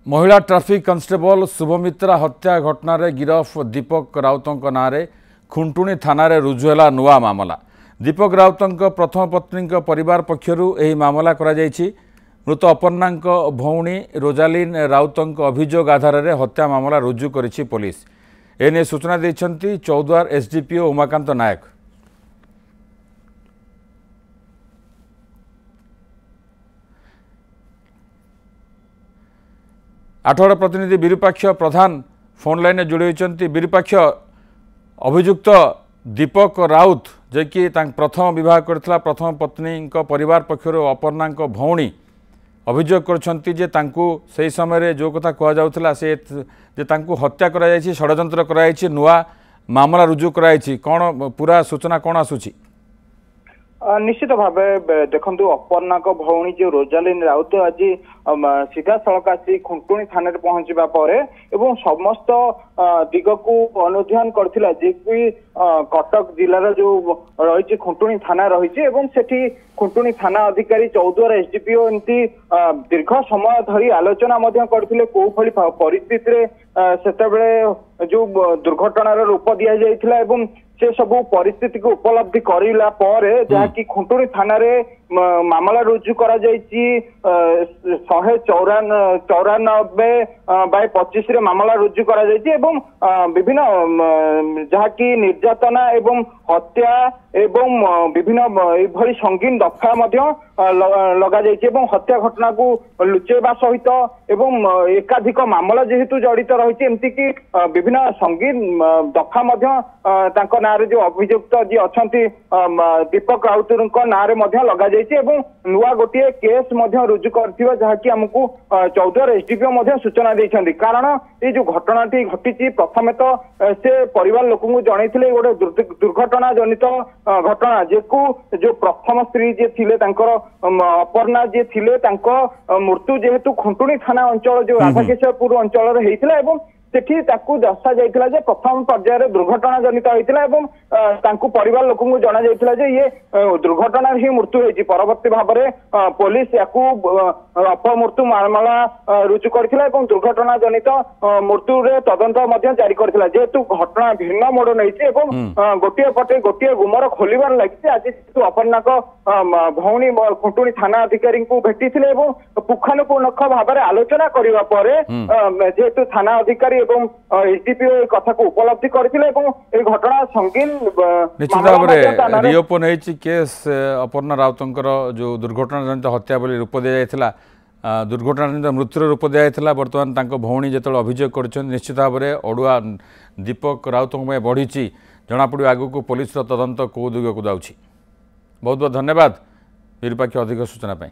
महिला traffic constable Shubhamitra हत्या घटना रे गिरफ दीपक राउतों नारे खुंटुणी थाना रे रुजुला नुआ मामला। दीपक राउतों प्रथम पत्नी परिवार पक्षरु एही मामला करा जायछि। मृत अपर्णा भौणी रोजालिन राउतों अभियोग आधार रे हत्या मामला रुजु करिछि पुलिस। एने सूचना दैछन्ति चौद्वार एसडीपीओ उमाकांत नायक। आठगड़ प्रतिनिधि विरूपाक्ष प्रधान फोन लाइन में जोड़ी होती। विरूपाक्ष अभियुक्त दीपक राउत जे कि प्रथम विवाह करथिला प्रथम पत्नी परिवार पक्षर अपर्णा भौणी अभियोग करछन्ति जे तांकु सही समय जो कथा कह जाउथला से जे तांकु हत्या करा जायछि, षड्यंत्र करा जायछि, नुआ मामला रुजु करा जायछि। कोन पूरा सूचना कोन आसुछि? निश्चित भाव देखु अपर्णा भौणी जो रोजालिन राउत आज सीधा सड़क आसी खुंटुणी थाना पहुंचवा एवं समस्त दिग को अनुध्यान करथिला जे कि कटक जिलार जो रही खुंटुणी थाना रही सेठी खुंटुणी थाना अधिकारी चौद्वार एसडीपीओ एमती दीर्घ समय धरी आलोचना करथिले को भली परिस्थिति सेतेबेले जो दुर्घटनार रूप दिया जाइथिला एवं से सबू परिस्थिति को उपलब्धि करला पर जहाँकि खुंटुणी थाना रे मामला रुजु करा जायछि 194/25 रे मामला रुजु करा जायछि एवं विभिन्न जहाँकि निर्यातना एवं हत्या एवं विभिन्न भली संगीन दफा लगा जायछि एवं हत्या घटना को लुचेबा सहित एवं एकाधिक मामला जेहेतु जड़ित रही एमती कि विभिन्न संगीन दफा तांको नारे जो अभियुक्त जी अच्छी दीपक राउत नारे लगा जायछि एवं नुआ गोटे केस रुजु करथिबा जहाँकि हमकु चौद्वार एसडीपीओ सूचना देइछन्ति। कारण ये जो घटनाटी घटी प्रथमे तो से परिवार लोक जनइथिले गोटे दुर्घटना जनित घटना जेकु जो प्रथम स्त्री जे थिले तांकर अपर्णा जे थिले तांको मृत्यु जेहेतु खुंटुणी थाना अंचल जो राधाकेशरपुर अंचल हेइथिला एवं सेठी ताकू दर्शा जाइथिला जे प्रथम पर्यायर दुर्घटना जनित होइथिला एवं तांकू परिवार लोक जना जाइथिला जे ये दुर्घटना ही मृत्यु होइछि। परवर्ती भाबरे पुलिस याकू अपमृत्यु मामला रुजु करथिला एवं दुर्घटना जनित मृत्यु रे तदंत मध्ये जारी करथिला। जेहेतु घटना भिन्न मोड़ नैछि एवं गोटिए पटे गोटिए गुमर खोलिबार लागिछि। आज अपर्णा भौणी खुंटुणी थाना अधिकारी को भेटिथिले एवं पुखानुपुख भाबरे आलोचना करिवा परे जेहेतु थाना अधिकारी एवं एसडीपीओ कथा को उपलब्धि करथिले एवं ए घटना संगीन निश्चित भाव में रिओपन होइछि केस। अपर्णा राउतंकर जो दुर्घटना जनित हत्या बोली रूप दिया जायथिला दुर्घटना जनित मृत्युर रूप दिया जायथिला वर्तमान तांको भौणी जेतल अभियोग करछन निश्चित भाव में अडुआ दीपक राउतंक में बढ़िछि जना पड़ियो आगु को पुलिस तदंत को दिग को जाउछि। बहुत बहुत धन्यवाद विरूपाक्ष अधिक सूचना पाई।